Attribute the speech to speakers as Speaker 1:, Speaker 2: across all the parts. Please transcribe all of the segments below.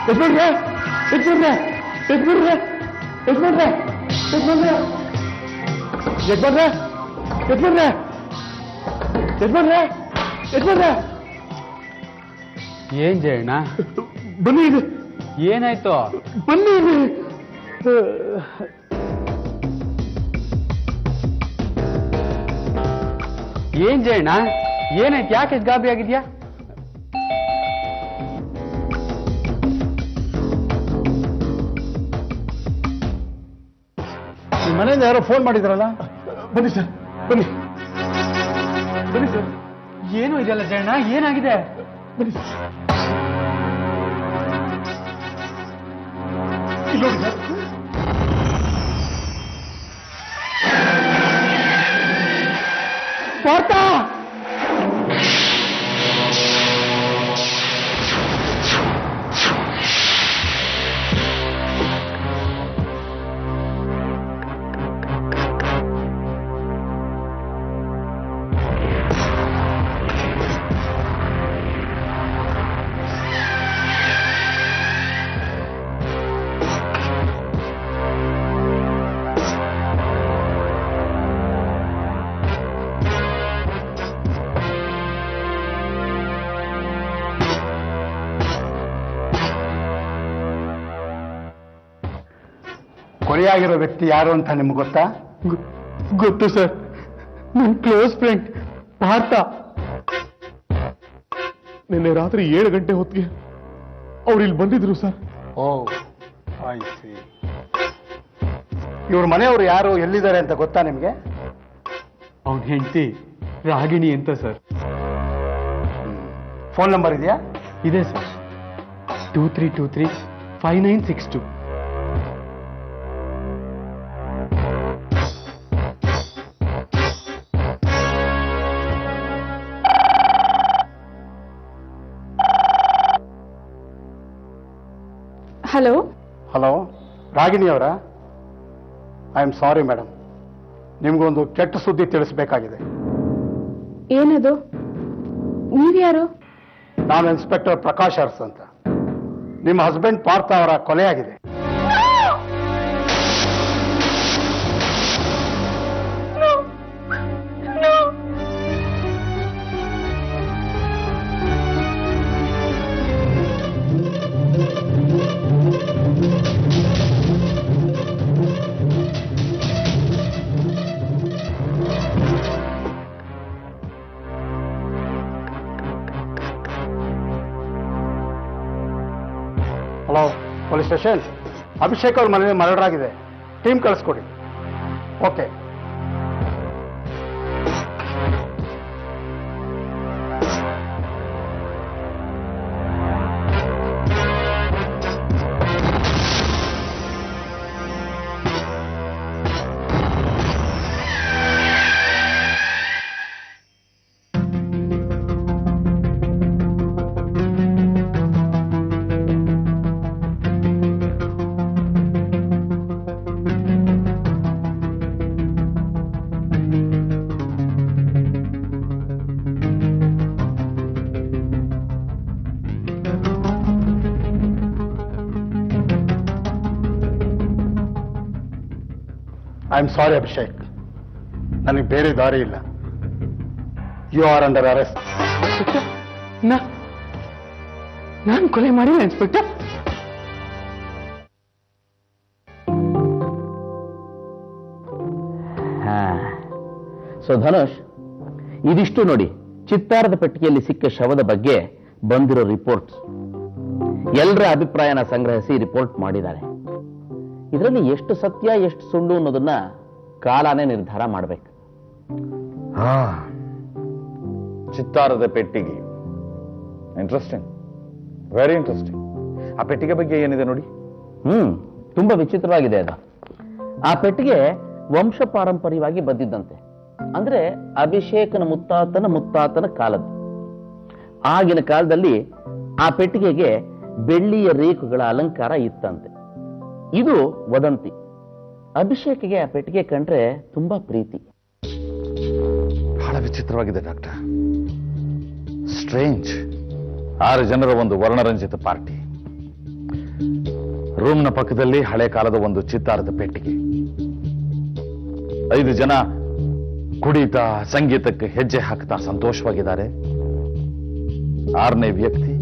Speaker 1: ಯಜಮಾನ್ರೆ ಯಜಮಾನ್ರೆ ಯಜಮಾನ್ರೆ ಯಜಮಾನ್ರೆ ಯಜಮಾನ್ರೆ ಯಜಮಾನ್ರೆ ಯಜಮಾನ್ರೆ ಯಜಮಾನ್ರೆ ಯಜಮಾನ್ರೆ
Speaker 2: ಏನ್ ಜಯಣ್ಣ
Speaker 1: ಬನ್ನಿ ಇಲ್ಲಿ
Speaker 2: ಏನಾಯ್ತು?
Speaker 1: ಬನ್ನಿ ಇಲ್ಲಿ
Speaker 2: ಏನ್ ಜಯಣ್ಣ ಏನಾಯ್ತು? ಯಾಕೆ ಗಾಬರಿ ಆಗಿದ್ಯಾ?
Speaker 1: ನಿಮ್ಮ ಮನೆಯಿಂದ ಯಾರೋ ಫೋನ್ ಮಾಡಿದ್ರಲ್ಲ? ಬನ್ನಿ ಸರ್ ಬನ್ನಿ ಬನ್ನಿ ಸರ್.
Speaker 2: ಏನು ಇದೆಯಲ್ಲ ಜಯಣ್ಣ, ಏನಾಗಿದೆ?
Speaker 1: ಬನ್ನಿ ಸರ್. ಇಲ್ಲಿ ನೋಡಿ ಸರ್. ಪಾರ್ಥ
Speaker 3: ಕೊಲೆಯಾಗಿರೋ ವ್ಯಕ್ತಿ ಯಾರು ಅಂತ ನಿಮ್ಗೆ ಗೊತ್ತಾ?
Speaker 1: ಗೊತ್ತು ಸರ್, ನನ್ನ ಕ್ಲೋಸ್ ಫ್ರೆಂಡ್ ಪಾರ್ಥ. ನಿನ್ನೆ ರಾತ್ರಿ 7 ಗಂಟೆ ಹೊತ್ತಿಗೆ ಅವ್ರು ಇಲ್ಲಿ ಬಂದಿದ್ರು ಸರ್.
Speaker 3: O I C. ಇವ್ರ ಮನೆಯವರು ಯಾರು, ಎಲ್ಲಿದ್ದಾರೆ ಅಂತ ಗೊತ್ತಾ ನಿಮಗೆ?
Speaker 2: ಅವನ್ ಹೆಂಡತಿ ರಾಗಿಣಿ ಅಂತ ಸರ್.
Speaker 3: ಫೋನ್ ನಂಬರ್ ಇದೆಯಾ?
Speaker 2: ಇದೆ ಸರ್, 23235962.
Speaker 4: ಹಲೋ
Speaker 3: ಹಲೋ, ರಾಗಿಣಿ ಅವರಾ? ಐ ಆಮ್ ಸಾರಿ ಮೇಡಮ್, ನಿಮ್ಗೊಂದು ಕೆಟ್ಟ ಸುದ್ದಿ ತಿಳಿಸಬೇಕಾಗಿದೆ.
Speaker 4: ಏನದು? ನೀವ್ಯಾರು?
Speaker 3: ನಾನು ಇನ್ಸ್ಪೆಕ್ಟರ್ ಪ್ರಕಾಶ್ ಅರ್ಸ್ ಅಂತ. ನಿಮ್ಮ ಹಸ್ಬೆಂಡ್ ಪಾರ್ಥ ಅವರ ಕೊಲೆಯಾಗಿದೆ. Hello, police station. ಅಭಿಷೇಕ್ ಅವ್ರ ಮನೆಯಲ್ಲಿ ಮರ್ಡರ್ ಆಗಿದೆ, ಟೀಮ್ ಕಳಿಸ್ಕೊಡಿ. Okay. I am sorry Abhishek, ನನಗೆ ಬೇರೆ ದಾರಿ ಇಲ್ಲ. You are under arrest.
Speaker 2: ನಾನು ಕೊಲೆ ಮಾಡಿಲ್ಲ ಇನ್ಸ್ಪೆಕ್ಟರ್.
Speaker 5: ಸೊ ಧನುಷ್, ಇದಿಷ್ಟು ನೋಡಿ ಚಿತ್ತಾರದ ಪೆಟ್ಟಿಗೆಯಲ್ಲಿ ಸಿಕ್ಕ ಶವದ ಬಗ್ಗೆ ಬಂದಿರೋ ರಿಪೋರ್ಟ್ಸ್. ಎಲ್ಲರ ಅಭಿಪ್ರಾಯನ ಸಂಗ್ರಹಿಸಿ ರಿಪೋರ್ಟ್ ಮಾಡಿದ್ದಾರೆ. ಇದರಲ್ಲಿ ಎಷ್ಟು ಸತ್ಯ ಎಷ್ಟು ಸುಳ್ಳು ಅನ್ನೋದನ್ನ ಕಾಲನೇ ನಿರ್ಧಾರ ಮಾಡಬೇಕು.
Speaker 6: ಚಿತ್ತಾರದ ಪೆಟ್ಟಿಗೆ, ಇಂಟ್ರೆಸ್ಟಿಂಗ್, ವೆರಿ ಇಂಟ್ರೆಸ್ಟಿಂಗ್. ಆ ಪೆಟ್ಟಿಗೆ ಬಗ್ಗೆ ಏನಿದೆ ನೋಡಿ.
Speaker 5: ತುಂಬಾ ವಿಚಿತ್ರವಾಗಿದೆ ಅದು. ಆ ಪೆಟ್ಟಿಗೆ ವಂಶ ಪಾರಂಪರ್ಯವಾಗಿ ಬಂದಿದ್ದಂತೆ. ಅಂದ್ರೆ ಅಭಿಷೇಕನ ಮುತ್ತಾತನ ಮುತ್ತಾತನ ಕಾಲದ್ದು. ಆಗಿನ ಕಾಲದಲ್ಲಿ ಆ ಪೆಟ್ಟಿಗೆಗೆ ಬೆಳ್ಳಿಯ ರೇಖುಗಳ ಅಲಂಕಾರ ಇತ್ತಂತೆ. ಇದು ವದಂತಿ. ಅಭಿಷೇಕ್ಗೆ ಆ ಪೆಟ್ಟಿಗೆ ಕಂಡ್ರೆ ತುಂಬಾ ಪ್ರೀತಿ.
Speaker 6: ಬಹಳ ವಿಚಿತ್ರವಾಗಿದೆ ಡಾಕ್ಟರ್. ಸ್ಟ್ರೇಂಜ್. 6 ಜನರ ಒಂದು ವರ್ಣರಂಜಿತ ಪಾರ್ಟಿ. ರೂಮ್ನ ಪಕ್ಕದಲ್ಲಿ ಹಳೆ ಕಾಲದ ಒಂದು ಚಿತ್ತಾರದ ಪೆಟ್ಟಿಗೆ. 5 ಜನ ಕುಡಿತ ಸಂಗೀತಕ್ಕೆ ಹೆಜ್ಜೆ ಹಾಕ್ತಾ ಸಂತೋಷವಾಗಿದ್ದಾರೆ. 6ನೇ ವ್ಯಕ್ತಿ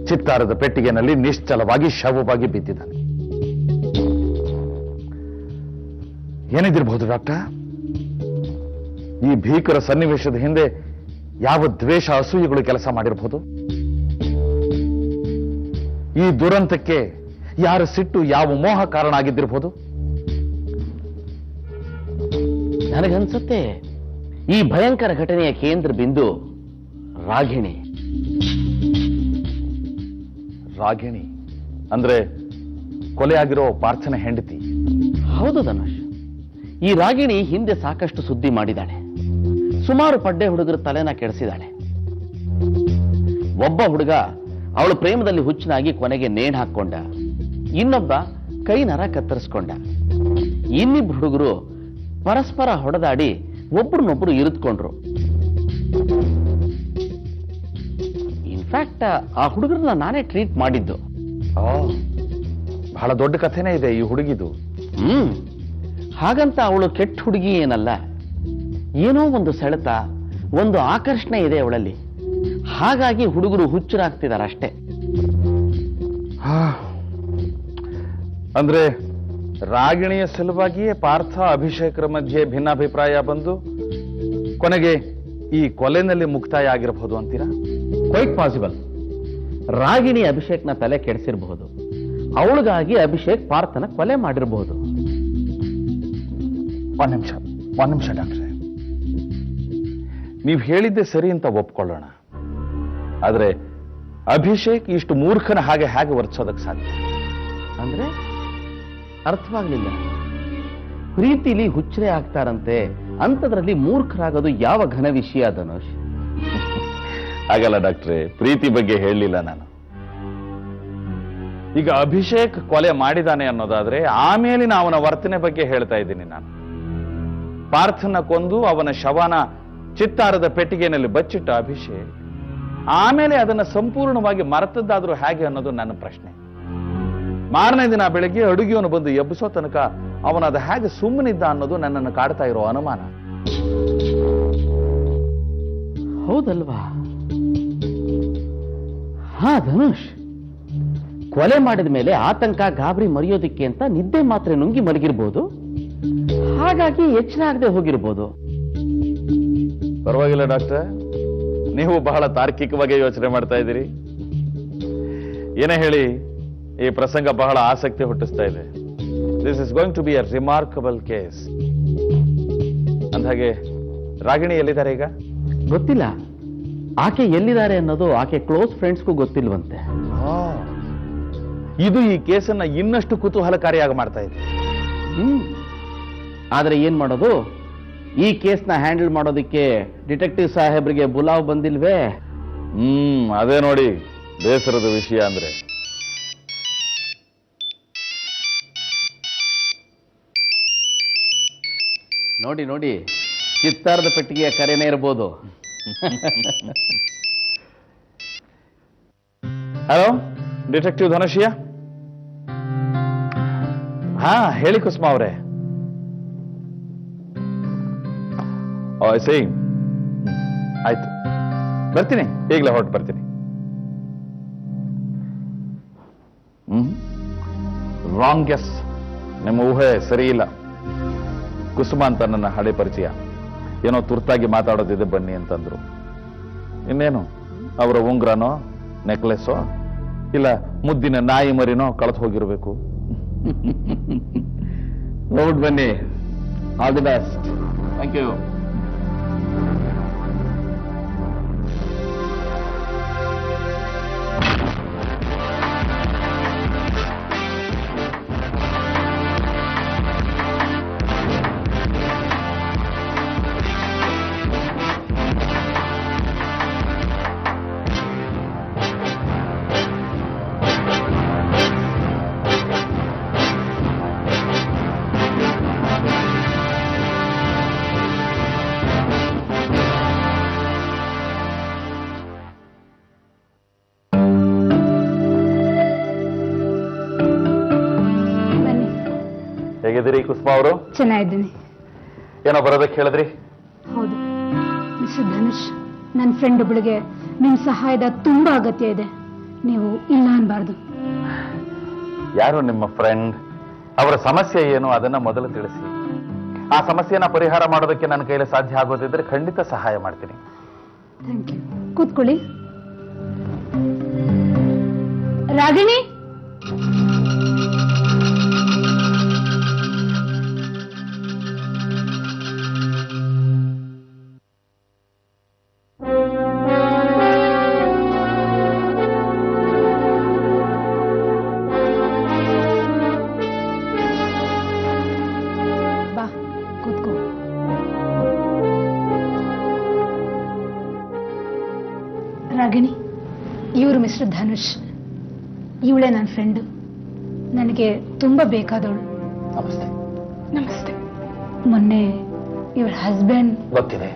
Speaker 6: ಚಿತ್ತಾರದ ಪೆಟ್ಟಿಗೆನಲ್ಲಿ ನಿಶ್ಚಲವಾಗಿ ಶವವಾಗಿ ಬಿದ್ದಿದ್ದಾನೆ. ಏನಿದಿರಬಹುದು ಡಾಕ್ಟರ್? ಈ ಭೀಕರ ಸನ್ನಿವೇಶದ ಹಿಂದೆ ಯಾವ ದ್ವೇಷ ಅಸೂಯೆಗಳು ಕೆಲಸ ಮಾಡಿರಬಹುದು? ಈ ದುರಂತಕ್ಕೆ ಯಾರ ಸಿಟ್ಟು, ಯಾವ ಮೋಹ ಕಾರಣ ಆಗಿದ್ದಿರಬಹುದು?
Speaker 5: ನನಗನ್ಸುತ್ತೆ ಈ ಭಯಂಕರ ಘಟನೆಯ ಕೇಂದ್ರ ಬಿಂದು ರಾಗಿಣಿ.
Speaker 6: ರಾಗಿಣಿ ಅಂದ್ರೆ ಕೊಲೆಯಾಗಿರೋ ಪಾರ್ಥನ ಹೆಂಡತಿ.
Speaker 5: ಹೌದು ಧನುಷ್, ಈ ರಾಗಿಣಿ ಹಿಂದೆ ಸಾಕಷ್ಟು ಸುದ್ದಿ ಮಾಡಿದಾಳೆ. ಸುಮಾರು ಪಡ್ಡೆ ಹುಡುಗರ ತಲೆನ ಕೆಡಿಸಿದಾಳೆ. ಒಬ್ಬ ಹುಡುಗ ಅವಳು ಪ್ರೇಮದಲ್ಲಿ ಹುಚ್ಚನಾಗಿ ಕೊನೆಗೆ ನೇಣು ಹಾಕೊಂಡ. ಇನ್ನೊಬ್ಬ ಕೈ ನರ ಕತ್ತರಿಸ್ಕೊಂಡ. ಇನ್ನಿಬ್ಬರು ಹುಡುಗರು ಪರಸ್ಪರ ಹೊಡೆದಾಡಿ ಒಬ್ರನ್ನೊಬ್ರು ಇರಿದುಕೊಂಡ್ರು. ಇನ್ಫ್ಯಾಕ್ಟ್ ಆ ಹುಡುಗರನ್ನ ನಾನೇ ಟ್ರೀಟ್ ಮಾಡಿದ್ದು.
Speaker 6: ಬಹಳ ದೊಡ್ಡ ಕಥೆನೇ ಇದೆ ಈ ಹುಡುಗಿದು.
Speaker 5: ಹಾಗಂತ ಅವಳು ಕೆಟ್ಟ ಹುಡುಗಿ ಏನಲ್ಲ. ಏನೋ ಒಂದು ಸೆಳೆತ, ಒಂದು ಆಕರ್ಷಣೆ ಇದೆ ಅವಳಲ್ಲಿ. ಹಾಗಾಗಿ ಹುಡುಗರು ಹುಚ್ಚರಾಗ್ತಿದಾರಷ್ಟೇ.
Speaker 6: ಅಂದ್ರೆ ರಾಗಿಣಿಯ ಸಲುವಾಗಿಯೇ ಪಾರ್ಥ ಅಭಿಷೇಕರ ಮಧ್ಯೆ ಭಿನ್ನಾಭಿಪ್ರಾಯ ಬಂದು ಕೊನೆಗೆ ಈ ಕೊಲೆನಲ್ಲಿ ಮುಕ್ತಾಯ ಆಗಿರಬಹುದು ಅಂತೀರಾ?
Speaker 5: Quite possible. ರಾಗಿಣಿ ಅಭಿಷೇಕ್ನ ತಲೆ ಕೆಡಿಸಿರಬಹುದು. ಅವಳಿಗಾಗಿ ಅಭಿಷೇಕ್ ಪಾರ್ಥನ ಕೊಲೆ ಮಾಡಿರಬಹುದು.
Speaker 6: ಒಂದ್ ನಿಮಿಷ ಡಾಕ್ಟ್ರೆ, ನೀವು ಹೇಳಿದ್ದೆ ಸರಿ ಅಂತ ಒಪ್ಕೊಳ್ಳೋಣ. ಆದ್ರೆ ಅಭಿಷೇಕ್ ಇಷ್ಟು ಮೂರ್ಖನ ಹಾಗೆ ಹೇಗೆ ವರ್ತಿಸೋದಕ್ಕೆ ಸಾಧ್ಯ?
Speaker 5: ಅಂದ್ರೆ ಅರ್ಥವಾಗ್ಲಿಲ್ಲ. ಪ್ರೀತಿಲಿ ಹುಚ್ಚರೇ ಆಗ್ತಾರಂತೆ, ಅಂಥದ್ರಲ್ಲಿ ಮೂರ್ಖರಾಗೋದು ಯಾವ ಘನ ವಿಷಯ ಧನುಷ್?
Speaker 6: ಆಗಲ್ಲ ಡಾಕ್ಟ್ರೆ, ಪ್ರೀತಿ ಬಗ್ಗೆ ಹೇಳಲಿಲ್ಲ ನಾನು. ಈಗ ಅಭಿಷೇಕ್ ಕೊಲೆ ಮಾಡಿದಾನೆ ಅನ್ನೋದಾದ್ರೆ ಆಮೇಲಿನ ಅವನ ವರ್ತನೆ ಬಗ್ಗೆ ಹೇಳ್ತಾ ಇದ್ದೀನಿ ನಾನು. ಪಾರ್ಥನ ಕೊಂದು ಅವನ ಶವನ ಚಿತ್ತಾರದ ಪೆಟ್ಟಿಗೆನಲ್ಲಿ ಬಚ್ಚಿಟ್ಟ ಅಭಿಷೇಕ್ ಆಮೇಲೆ ಅದನ್ನ ಸಂಪೂರ್ಣವಾಗಿ ಮರೆತದ್ದಾದ್ರೂ ಹೇಗೆ ಅನ್ನೋದು ನನ್ನ ಪ್ರಶ್ನೆ. ಮಾರನೇ ದಿನ ಬೆಳಗ್ಗೆ ಅಡುಗೆಯವನು ಬಂದು ಎಬ್ಬಿಸೋ ತನಕ ಅವನದು ಹೇಗೆ ಸುಮ್ಮನಿದ್ದ ಅನ್ನೋದು ನನ್ನನ್ನು ಕಾಡ್ತಾ ಇರೋ ಅನುಮಾನ.
Speaker 5: ಹೌದಲ್ವಾ? ಹಾ ಧನುಷ್, ಕೊಲೆ ಮಾಡಿದ ಮೇಲೆ ಆತಂಕ ಗಾಬರಿ ಮರೆಯೋದಿಕ್ಕೆ ಅಂತ ನಿದ್ದೆ ಮಾತ್ರೆ ನುಂಗಿ ಮಲಗಿರ್ಬೋದು. ಹಾಗಾಗಿ ಎಚ್ಚರ ಆಗದೆ ಹೋಗಿರ್ಬೋದು.
Speaker 6: ಪರವಾಗಿಲ್ಲ ಡಾಕ್ಟರ್, ನೀವು ಬಹಳ ತಾರ್ಕಿಕವಾಗಿ ಯೋಚನೆ ಮಾಡ್ತಾ ಇದ್ದೀರಿ. ಏನೇ ಹೇಳಿ, ಈ ಪ್ರಸಂಗ ಬಹಳ ಆಸಕ್ತಿ ಹುಟ್ಟಿಸ್ತಾ ಇದೆ. This is going to be a remarkable case. ಅಂದಾಗೆ ರಾಗಿಣಿ ಎಲ್ಲಿದ್ದಾರೆ ಈಗ?
Speaker 5: ಗೊತ್ತಿಲ್ಲ. ಆಕೆ ಎಲ್ಲಿದ್ದಾರೆ ಅನ್ನೋದು ಆಕೆ ಕ್ಲೋಸ್ ಫ್ರೆಂಡ್ಸ್ಗೂ ಗೊತ್ತಿಲ್ವಂತೆ.
Speaker 6: ಇದು ಈ ಕೇಸನ್ನ ಇನ್ನಷ್ಟು ಕುತೂಹಲಕಾರಿಯಾಗಿ ಮಾಡ್ತಾ ಇದೆ.
Speaker 5: ಆದ್ರೆ ಏನ್ ಮಾಡೋದು? ಈ ಕೇಸ್ನ ಹ್ಯಾಂಡಲ್ ಮಾಡೋದಕ್ಕೆ ಡಿಟೆಕ್ಟಿವ್ ಸಾಹೇಬ್ರಿಗೆ ಬುಲಾವ್ ಬಂದಿಲ್ವೇ?
Speaker 6: ಅದೇ ನೋಡಿ ಬೇಸರದ ವಿಷಯ ಅಂದ್ರೆ.
Speaker 5: ನೋಡಿ ನೋಡಿ, ಚಿತ್ತಾರದ ಪೆಟ್ಟಿಗೆಯ ಕರೆನೇ ಇರ್ಬೋದು.
Speaker 6: Hello, detective Dhanushiya? ಹಾ ಹೇಳಿ ಕುಸುಮಾ ಅವರೇ. ಸೈ ಆಯ್ತು, ಬರ್ತೀನಿ, ಈಗಲೇ ಹೊರಟು ಬರ್ತೀನಿ. Wrong guess. ನಿಮ್ಮ ಊಹೆ ಸರಿ ಇಲ್ಲ. ಕುಸುಮ ಅಂತ ನನ್ನ ಹಳೆ ಪರಿಚಯ. ಏನೋ ತುರ್ತಾಗಿ ಮಾತಾಡೋದಿದೆ ಬನ್ನಿ ಅಂತಂದ್ರು. ಇನ್ನೇನು, ಅವರ ಉಂಗ್ರನೋ ನೆಕ್ಲೆಸ್ಸೋ ಇಲ್ಲ ಮುದ್ದಿನ ನಾಯಿ ಮರಿನೋ ಕಳೆದು ಹೋಗಿರ್ಬೇಕು.
Speaker 5: ನೋಡ್ ಬನ್ನಿ. All the best. Thank you.
Speaker 6: ಹೇಗಿದ್ದೀರಿ ಕುಸುಮಾ ಅವರು?
Speaker 4: ಚೆನ್ನಾಗಿದ್ದೀನಿ.
Speaker 6: ಏನೋ ಬರೋದಕ್ಕೆ ಹೇಳಿದ್ರಿ?
Speaker 4: ಹೌದು ಮಿಸ್ಟರ್ ಧನುಷ್, ನನ್ನ ಫ್ರೆಂಡ್ ಒಬ್ಬಳಿಗೆ ನಿಮ್ಮ ಸಹಾಯದ ತುಂಬಾ ಅಗತ್ಯ ಇದೆ. ನೀವು ಇಲ್ಲ ಅನ್ಬಾರ್ದು.
Speaker 6: ಯಾರು ನಿಮ್ಮ ಫ್ರೆಂಡ್? ಅವರ ಸಮಸ್ಯೆ ಏನು ಅದನ್ನ ಮೊದಲು ತಿಳಿಸಿ. ಆ ಸಮಸ್ಯೆನ ಪರಿಹಾರ ಮಾಡೋದಕ್ಕೆ ನನ್ನ ಕೈಲಿ ಸಾಧ್ಯ ಆಗೋದಿದ್ರೆ ಖಂಡಿತ ಸಹಾಯ ಮಾಡ್ತೀನಿ.
Speaker 4: Thank you. ಕೂತ್ಕೊಳ್ಳಿ. ರಾಗಿಣಿ, ಬಾ ಕೂತ್ಕೋ. ರಾಗಿಣಿ, ಇವರು ಮಿಸ್ಟರ್ ಧನುಷ್. ಇವಳೇ ನನ್ನ ಫ್ರೆಂಡು, ನನಗೆ ತುಂಬಾ ಬೇಕಾದವಳು.
Speaker 6: ನಮಸ್ತೆ.
Speaker 4: ನಮಸ್ತೆ. ಮೊನ್ನೆ ಇವ್ರ ಹಸ್ಬೆಂಡ್
Speaker 6: ಗೊತ್ತಿದೆ.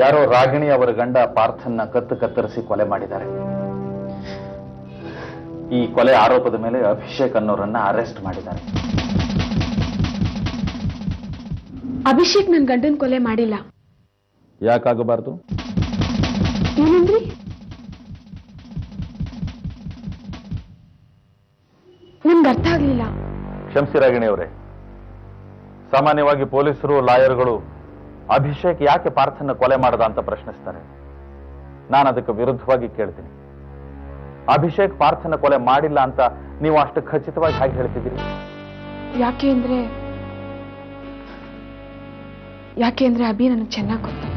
Speaker 6: ಯಾರೋ ರಾಗಿಣಿ ಅವರ ಗಂಡ ಪಾರ್ಥನ್ನ ಕತ್ತರಿಸಿ ಕೊಲೆ ಮಾಡಿದ್ದಾರೆ. ಈ ಕೊಲೆ ಆರೋಪದ ಮೇಲೆ ಅಭಿಷೇಕ್ ಅನ್ನೋರನ್ನ ಅರೆಸ್ಟ್ ಮಾಡಿದ್ದಾರೆ.
Speaker 4: ಅಭಿಷೇಕ್ ನನ್ನ ಗಂಡನ ಕೊಲೆ ಮಾಡಿಲ್ಲ.
Speaker 6: ಯಾಕಾಗಬಾರ್ದು?
Speaker 4: ಏನಂದ್ರಿ? ನನ್ಗೆ ಅರ್ಥ ಆಗ್ಲಿಲ್ಲ.
Speaker 6: ಕ್ಷಮಿಸಿ ರಾಗಿಣಿ ಅವರೇ, ಸಾಮಾನ್ಯವಾಗಿ ಪೊಲೀಸರು, ಲಾಯರ್ಗಳು ಅಭಿಷೇಕ್ ಯಾಕೆ ಪಾರ್ಥನ ಕೊಲೆ ಮಾಡದ ಅಂತ ಪ್ರಶ್ನಿಸ್ತಾರೆ. ನಾನು ಅದಕ್ಕೆ ವಿರುದ್ಧವಾಗಿ ಕೇಳ್ತೀನಿ. ಅಭಿಷೇಕ್ ಪಾರ್ಥನ ಕೊಲೆ ಮಾಡಿಲ್ಲ ಅಂತ ನೀವು ಅಷ್ಟು ಖಚಿತವಾಗಿ ಹಾಗೆ ಹೇಳ್ತಿದ್ದೀರಿ?
Speaker 4: ಯಾಕೆ ಅಂದ್ರೆ ಅಭಿ ನನಗೆ ಚೆನ್ನಾಗಿ ಗೊತ್ತು.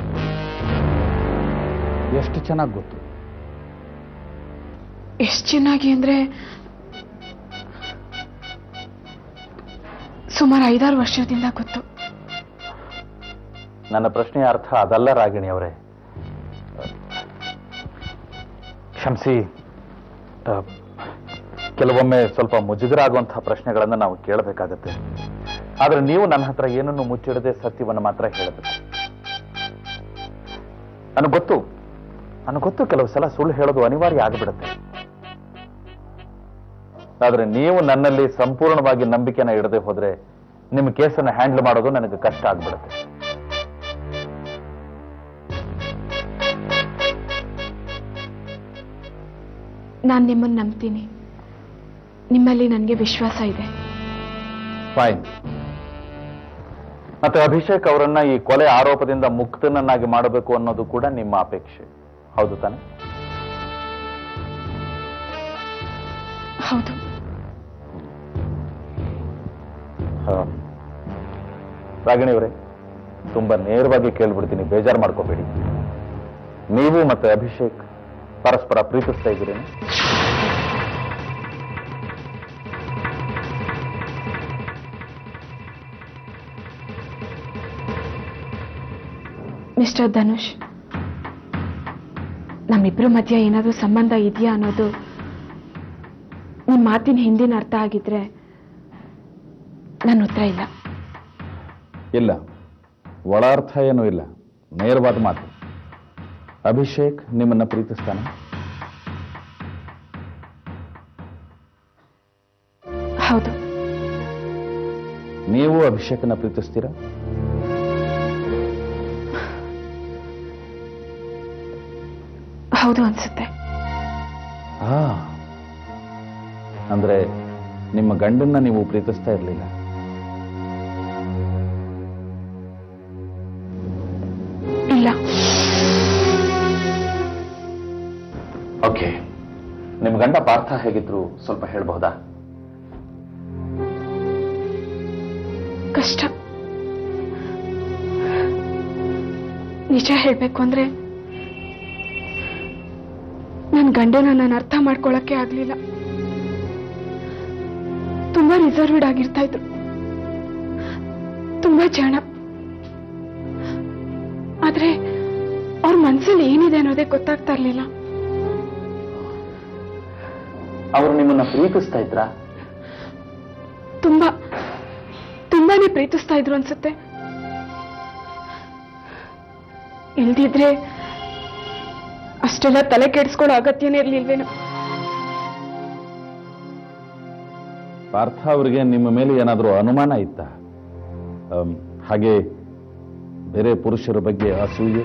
Speaker 6: ಎಷ್ಟು ಚೆನ್ನಾಗಿ ಗೊತ್ತು?
Speaker 4: ಎಷ್ಟು ಚೆನ್ನಾಗಿ ಅಂದ್ರೆ ಸುಮಾರು 5-6 ವರ್ಷದಿಂದ ಗೊತ್ತು.
Speaker 6: ನನ್ನ ಪ್ರಶ್ನೆಯ ಅರ್ಥ ಅದಲ್ಲ ರಾಗಿಣಿ ಅವರೇ. ಕ್ಷಮಿಸಿ, ಕೆಲವೊಮ್ಮೆ ಸ್ವಲ್ಪ ಮುಜುಗರ ಆಗುವಂತಹ ಪ್ರಶ್ನೆಗಳನ್ನು ನಾವು ಕೇಳಬೇಕಾಗತ್ತೆ. ಆದ್ರೆ ನೀವು ನನ್ನ ಹತ್ರ ಏನನ್ನು ಮುಚ್ಚಿಡದೆ ಸತ್ಯವನ್ನು ಮಾತ್ರ ಹೇಳಬೇಕು. ನನಗೆ ಗೊತ್ತು ಕೆಲವು ಸಲ ಸುಳ್ಳು ಹೇಳೋದು ಅನಿವಾರ್ಯ ಆಗಿಬಿಡುತ್ತೆ. ಆದ್ರೆ ನೀವು ನನ್ನಲ್ಲಿ ಸಂಪೂರ್ಣವಾಗಿ ನಂಬಿಕೆನ ಇಡದೆ ಹೋದ್ರೆ ನಿಮ್ಮ ಕೇಸನ್ನು ಹ್ಯಾಂಡಲ್ ಮಾಡೋದು ನನಗೆ ಕಷ್ಟ ಆಗ್ಬಿಡುತ್ತೆ.
Speaker 4: ನಾನು ನಿಮ್ಮನ್ನು ನಂಬ್ತೀನಿ. ನಿಮ್ಮಲ್ಲಿ ನನಗೆ ವಿಶ್ವಾಸ ಇದೆ.
Speaker 6: ಫೈನ್. ಮತ್ತೆ ಅಭಿಷೇಕ್ ಅವರನ್ನ ಈ ಕೊಲೆ ಆರೋಪದಿಂದ ಮುಕ್ತನನ್ನಾಗಿ ಮಾಡಬೇಕು ಅನ್ನೋದು ಕೂಡ ನಿಮ್ಮ ಅಪೇಕ್ಷೆ, ಹೌದು ತಾನೆ?
Speaker 4: ಹೌದು.
Speaker 6: ರಾಗಿಣಿ ಅವರೇ, ತುಂಬಾ ನೇರವಾಗಿ ಕೇಳ್ಬಿಡ್ತೀನಿ, ಬೇಜಾರು ಮಾಡ್ಕೋಬೇಡಿ. ನೀವು ಮತ್ತೆ ಅಭಿಷೇಕ್ ಪರಸ್ಪರ ಪ್ರೀತಿಸ್ತಾ ಇದ್ದೀರೇನು?
Speaker 4: ಮಿಸ್ಟರ್ ಧನುಷ್, ನಮ್ಮಿಬ್ಬರ ಮಧ್ಯೆ ಏನಾದರೂ ಸಂಬಂಧ ಇದೆಯಾ ಅನ್ನೋದು ನಿಮ್ಮ ಮಾತಿನ ಹಿಂದಿನ ಅರ್ಥ ಆಗಿದ್ರೆ ನನ್ನ ಉತ್ತರ ಇಲ್ಲ.
Speaker 6: ಇಲ್ಲ, ಒಳ ಅರ್ಥ ಏನೂ ಇಲ್ಲ, ನೇರವಾದ ಮಾತು. ಅಭಿಷೇಕ್ ನಿಮ್ಮನ್ನ ಪ್ರೀತಿಸ್ತಾನೆ?
Speaker 4: ಹೌದು.
Speaker 6: ನೀವು ಅಭಿಷೇಕನ ಪ್ರೀತಿಸ್ತೀರಾ?
Speaker 4: ಹೌದು ಅನ್ಸುತ್ತೆ.
Speaker 6: ಅಂದ್ರೆ ನಿಮ್ಮ ಗಂಡನ್ನ ನೀವು ಪ್ರೀತಿಸ್ತಾ ಇರಲಿಲ್ಲ?
Speaker 4: ಇಲ್ಲ.
Speaker 6: ಓಕೆ, ನಿಮ್ಮ ಗಂಡ ಪಾರ್ಥ ಹೇಗಿದ್ರು ಸ್ವಲ್ಪ ಹೇಳ್ಬಹುದಾ?
Speaker 4: ಕಷ್ಟ. ನಿಜ ಹೇಳ್ಬೇಕು ಅಂದ್ರೆ ನನ್ನ ಗಂಡನ ನಾನು ಅರ್ಥ ಮಾಡ್ಕೊಳಕ್ಕೆ ಆಗ್ಲಿಲ್ಲ. ತುಂಬಾ ರಿಸರ್ವ್ಡ್ ಆಗಿರ್ತಾ ಇದ್ರು, ತುಂಬಾ ಜಾಣ. ಆದ್ರೆ ಅವ್ರ ಮನ್ಸಲ್ಲಿ ಏನಿದೆ ಅನ್ನೋದೇ ಗೊತ್ತಾಗ್ತಾ ಇರ್ಲಿಲ್ಲ.
Speaker 6: ಅವರು ನಿಮ್ಮನ್ನ ಪ್ರೀತಿಸ್ತಾ ಇದ್ರಾ?
Speaker 4: ತುಂಬಾನೇ ಪ್ರೀತಿಸ್ತಾ ಇದ್ರು ಅನ್ಸುತ್ತೆ. ಇಲ್ದಿದ್ರೆ ಅಷ್ಟೆಲ್ಲ ತಲೆ ಕೆಡಿಸ್ಕೊಳ್ಳೋ ಅಗತ್ಯನೇ ಇರ್ಲಿಲ್ವೇನೋ.
Speaker 6: ಪಾರ್ಥ ಅವರಿಗೆ ನಿಮ್ಮ ಮೇಲೆ ಏನಾದರೂ ಅನುಮಾನ ಇತ್ತ? ಹಾಗೆ ಬೇರೆ ಪುರುಷರ ಬಗ್ಗೆ ಅಸೂಯೆ?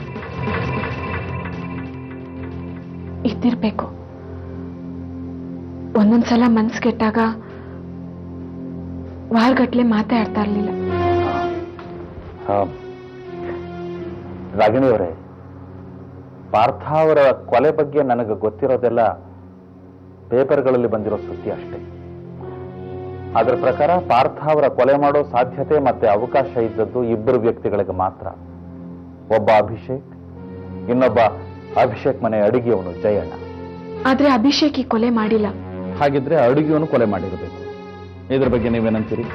Speaker 4: ಇದ್ದಿರ್ಬೇಕು. ಒಂದೊಂದ್ಸಲ ಮನ್ಸು ಕೆಟ್ಟಾಗ ವಾರಗಟ್ಲೆ ಮಾತಾಡ್ತಾ ಇರ್ಲಿಲ್ಲ.
Speaker 5: ರಾಗಿಣಿಯವರೇ, ಪಾರ್ಥ ಅವರ ಕೊಲೆ ಬಗ್ಗೆ ನನಗೆ ಗೊತ್ತಿರೋದೆಲ್ಲ ಪೇಪರ್ಗಳಲ್ಲಿ ಬಂದಿರೋ ಸುದ್ದಿ ಅಷ್ಟೇ. ಅದರ ಪ್ರಕಾರ ಪಾರ್ಥ ಅವರ ಕೊಲೆ ಮಾಡೋ ಸಾಧ್ಯತೆ ಮತ್ತೆ ಅವಕಾಶ ಇದ್ದದ್ದು ಇಬ್ಬರು ವ್ಯಕ್ತಿಗಳಿಗೆ ಮಾತ್ರ. ಒಬ್ಬ ಅಭಿಷೇಕ್, ಇನ್ನೊಬ್ಬ ಅಭಿಷೇಕ್ ಮನೆ ಅಡಿಗೆಯವನು ಜಯಣ್ಣ.
Speaker 4: ಆದ್ರೆ ಅಭಿಷೇಕ್ ಈ ಕೊಲೆ ಮಾಡಿಲ್ಲ.
Speaker 6: ಹಾಗಿದ್ರೆ ಅಡುಗೆಯವನು ಕೊಲೆ ಮಾಡಿರಬೇಕು. ಇದ್ರ ಬಗ್ಗೆ ನೀವೇನಂತೀರಿ?